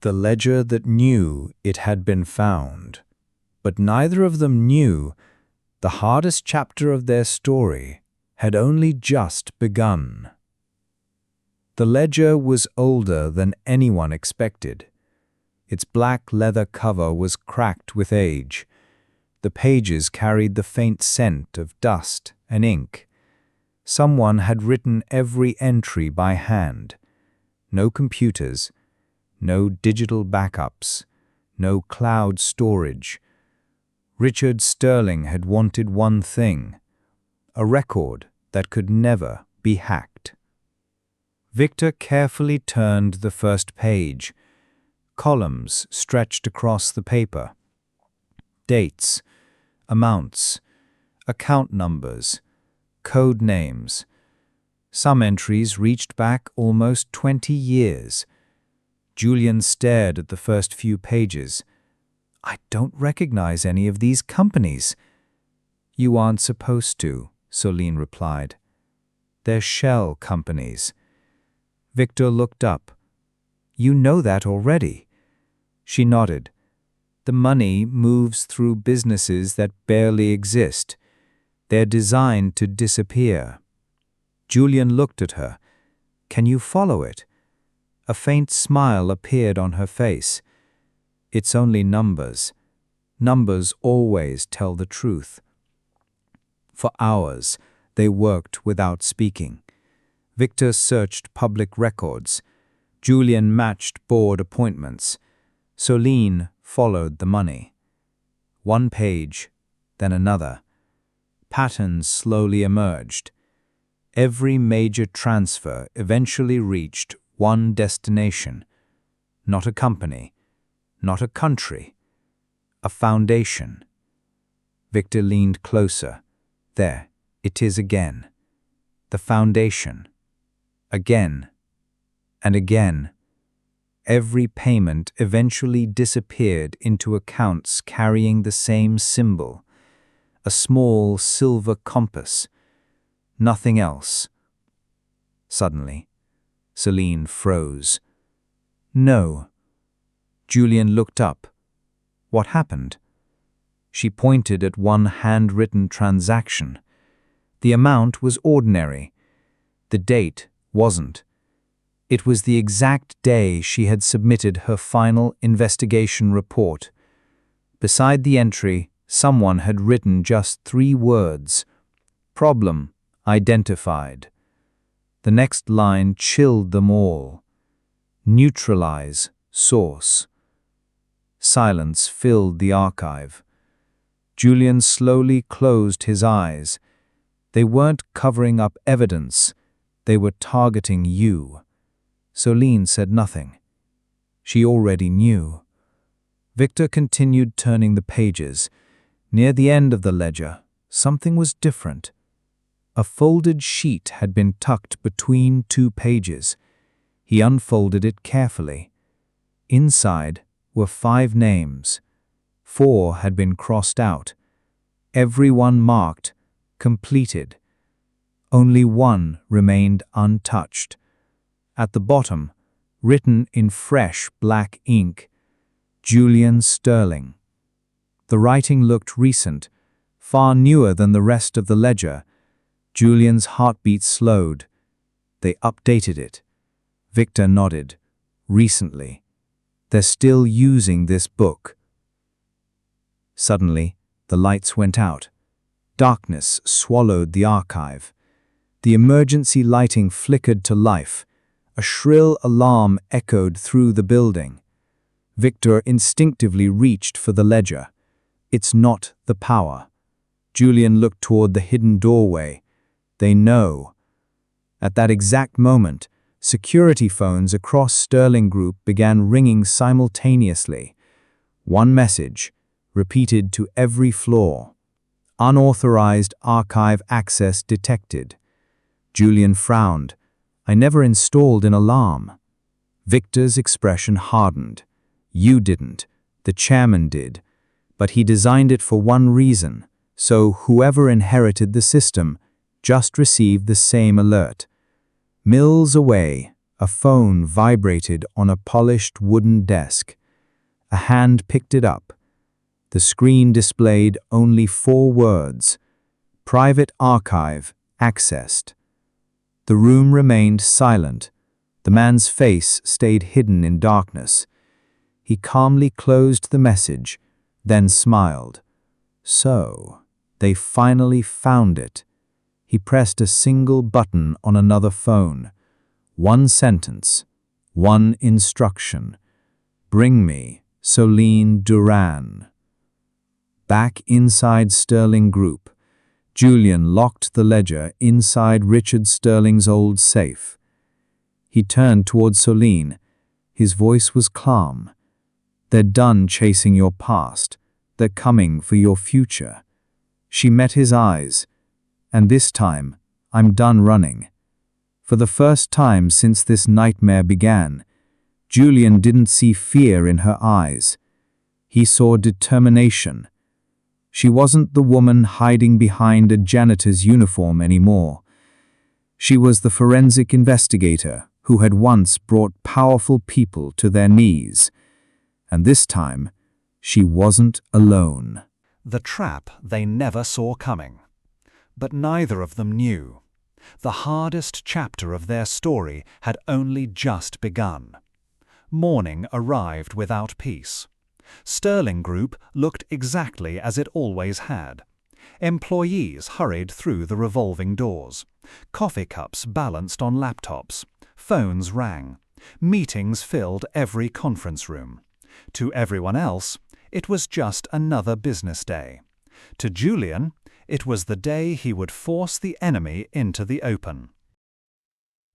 The ledger that knew it had been found. But neither of them knew the hardest chapter of their story had only just begun. The ledger was older than anyone expected. Its black leather cover was cracked with age. The pages carried the faint scent of dust and ink. Someone had written every entry by hand. No computers, no digital backups, no cloud storage. Richard Sterling had wanted one thing: a record that could never be hacked. Victor carefully turned the first page. Columns stretched across the paper. Dates, amounts, account numbers, code names. Some entries reached back almost 20 years. Julian stared at the first few pages. "I don't recognize any of these companies." "You aren't supposed to," Solene replied. "They're shell companies." Victor looked up. "You know that already." She nodded. "The money moves through businesses that barely exist. They're designed to disappear." Julian looked at her. "Can you follow it?" A faint smile appeared on her face. "It's only numbers. Numbers always tell the truth." For hours, they worked without speaking. Victor searched public records. Julian matched board appointments. Solene followed the money. One page, then another. Patterns slowly emerged. Every major transfer eventually reached one destination. Not a company, not a country, a foundation. Victor leaned closer. "There, it is again. The foundation. Again and again." Every payment eventually disappeared into accounts carrying the same symbol, a small silver compass. Nothing else. Suddenly, Solene froze. "No." Julian looked up. "What happened?" She pointed at one handwritten transaction. The amount was ordinary. The date wasn't. It was the exact day she had submitted her final investigation report. Beside the entry, someone had written just 3 words: "Problem identified." The next line chilled them all. "Neutralize source." Silence filled the archive. Julian slowly closed his eyes. They weren't covering up evidence. They were targeting you. Solene said nothing. She already knew. Victor continued turning the pages. Near the end of the ledger, something was different. A folded sheet had been tucked between 2 pages. He unfolded it carefully. Inside were 5 names. 4 had been crossed out. Every one marked completed. Only one remained untouched. At the bottom, written in fresh black ink, "Julian Sterling." The writing looked recent, far newer than the rest of the ledger. Julian's heartbeat slowed. They updated it. Victor nodded. "Recently. They're still using this book." Suddenly, the lights went out. Darkness swallowed the archive. The emergency lighting flickered to life. A shrill alarm echoed through the building. Victor instinctively reached for the ledger. "It's not the power." Julian looked toward the hidden doorway. "They know." At that exact moment, security phones across Sterling Group began ringing simultaneously. One message, repeated to every floor: "Unauthorized archive access detected." Julian frowned. "I never installed an alarm." Victor's expression hardened. "You didn't. The chairman did. But he designed it for one reason, so whoever inherited the system just received the same alert. Mills away, A phone vibrated on a polished wooden desk. A hand picked it up. The screen displayed only 4 words: "Private archive accessed." The room remained silent. The man's face stayed hidden in darkness. He calmly closed the message, then smiled. So, they finally found it. He pressed a single button on another phone. 1 sentence, 1 instruction. "Bring me Solene Duran." Back inside Sterling Group, Julian locked the ledger inside Richard Sterling's old safe. He turned toward Solene. His voice was calm. "They're done chasing your past. They're coming for your future." She met his eyes. "And this time, I'm done running." For the first time since this nightmare began, Julian didn't see fear in her eyes. He saw determination. She wasn't the woman hiding behind a janitor's uniform anymore. She was the forensic investigator who had once brought powerful people to their knees. And this time, she wasn't alone. The trap they never saw coming. But neither of them knew. The hardest chapter of their story had only just begun. Morning arrived without peace. Sterling Group looked exactly as it always had. Employees hurried through the revolving doors. Coffee cups balanced on laptops. Phones rang. Meetings filled every conference room. To everyone else, it was just another business day. To Julian, it was the day he would force the enemy into the open.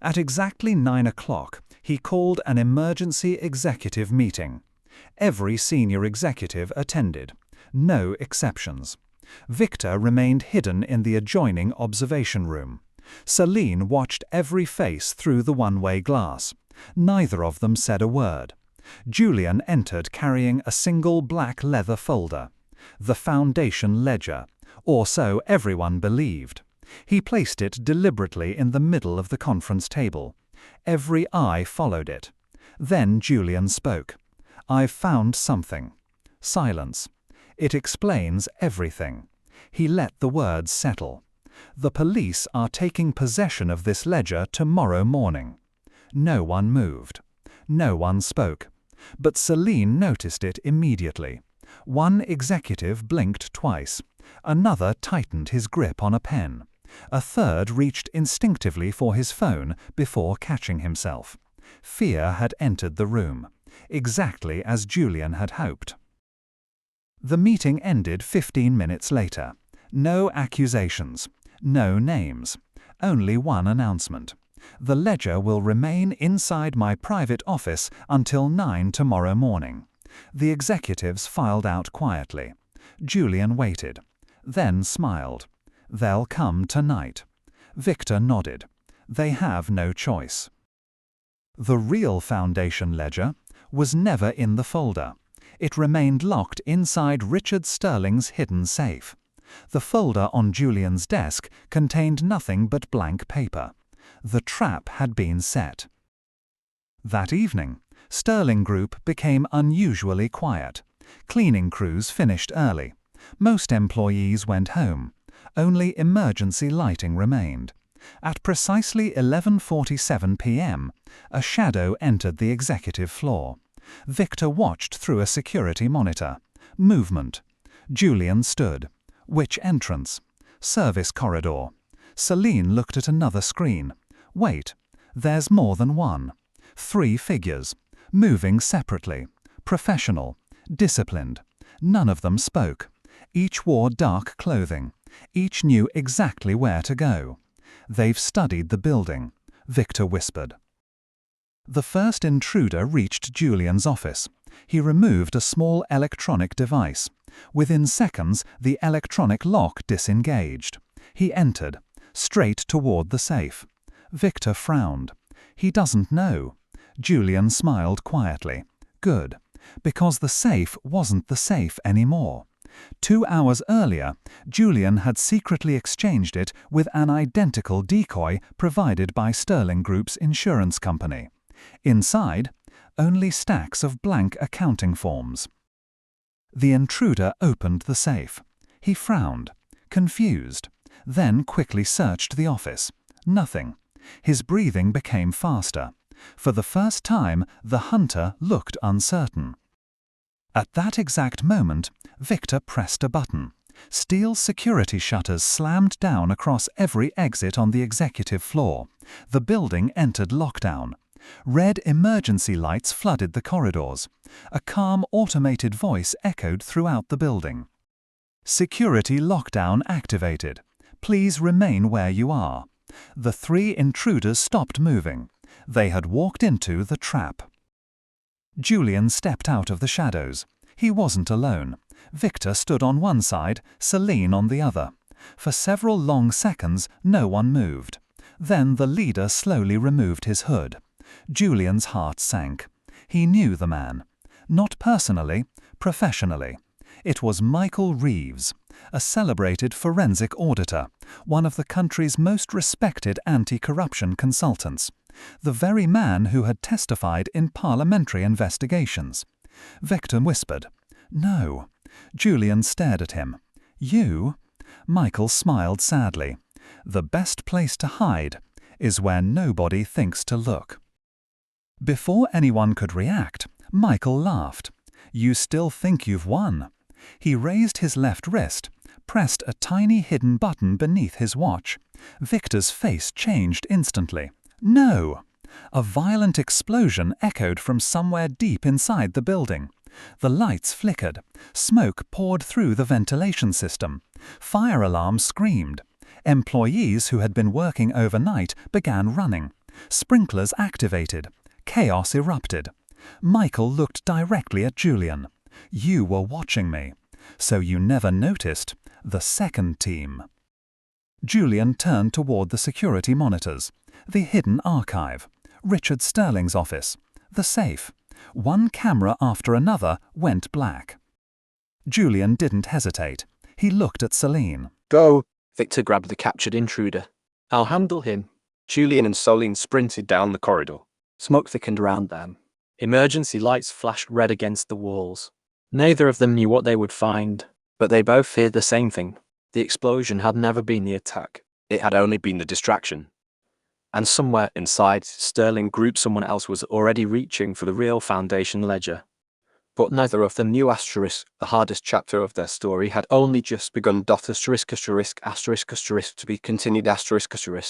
At exactly 9 o'clock, he called an emergency executive meeting. Every senior executive attended, no exceptions. Victor remained hidden in the adjoining observation room. Solene watched every face through the one-way glass. Neither of them said a word. Julian entered carrying a single black leather folder. The Foundation ledger, or so everyone believed. He placed it deliberately in the middle of the conference table. Every eye followed it. Then Julian spoke. "I've found something." Silence. "It explains everything." He let the words settle. "The police are taking possession of this ledger tomorrow morning." No one moved. No one spoke. But Solene noticed it immediately. One executive blinked twice. Another tightened his grip on a pen. A third reached instinctively for his phone before catching himself. Fear had entered the room, exactly as Julian had hoped. The meeting ended 15 minutes later. No accusations, no names, only one announcement. "The ledger will remain inside my private office until 9 tomorrow morning." The executives filed out quietly. Julian waited, then smiled. "They'll come tonight." Victor nodded. "They have no choice." The real Foundation ledger was never in the folder. It remained locked inside Richard Sterling's hidden safe. The folder on Julian's desk contained nothing but blank paper. The trap had been set. That evening, Sterling Group became unusually quiet. Cleaning crews finished early. Most employees went home. Only emergency lighting remained. At precisely 11:47 p.m., a shadow entered the executive floor. Victor watched through a security monitor. Movement. Julian stood. Which entrance? Service corridor. Solene looked at another screen. Wait, there's more than one. 3 figures, moving separately, professional, disciplined. None of them spoke. Each wore dark clothing. Each knew exactly where to go. "They've studied the building," Victor whispered. The first intruder reached Julian's office. He removed a small electronic device. Within seconds, the electronic lock disengaged. He entered, straight toward the safe. Victor frowned. "He doesn't know." Julian smiled quietly. "Good, because the safe wasn't the safe anymore. 2 hours earlier, Julian had secretly exchanged it with an identical decoy provided by Sterling Group's insurance company. Inside, only stacks of blank accounting forms. The intruder opened the safe. He frowned, confused, then quickly searched the office. Nothing. His breathing became faster. For the first time, the hunter looked uncertain. At that exact moment, Victor pressed a button. Steel security shutters slammed down across every exit on the executive floor. The building entered lockdown. Red emergency lights flooded the corridors. A calm, automated voice echoed throughout the building. Security lockdown activated. Please remain where you are. The 3 intruders stopped moving. They had walked into the trap. Julian stepped out of the shadows. He wasn't alone. Victor stood on one side, Solene on the other. For several long seconds, no one moved. Then the leader slowly removed his hood. Julian's heart sank. He knew the man. Not personally, professionally. It was Michael Reeves, a celebrated forensic auditor, one of the country's most respected anti-corruption consultants. The very man who had testified in parliamentary investigations. Victor whispered, "No." Julian stared at him. "You?" Michael smiled sadly. "The best place to hide is where nobody thinks to look." Before anyone could react, Michael laughed. "You still think you've won?" He raised his left wrist, pressed a tiny hidden button beneath his watch. Victor's face changed instantly. "No!" A violent explosion echoed from somewhere deep inside the building. The lights flickered. Smoke poured through the ventilation system. Fire alarms screamed. Employees who had been working overnight began running. Sprinklers activated. Chaos erupted. Michael looked directly at Julian. "You were watching me. So you never noticed the second team." Julian turned toward the security monitors. The hidden archive. Richard Sterling's office. The safe. One camera after another went black. Julian didn't hesitate. He looked at Solene. "Go!" Victor grabbed the captured intruder. "I'll handle him." Julian and Solene sprinted down the corridor. Smoke thickened around them. Emergency lights flashed red against the walls. Neither of them knew what they would find, but they both feared the same thing. The explosion had never been the attack. It had only been the distraction. And somewhere inside Sterling Group someone else was already reaching for the real Foundation ledger. But neither of them knew *, the hardest chapter of their story had only just begun. ********* to be continued *******.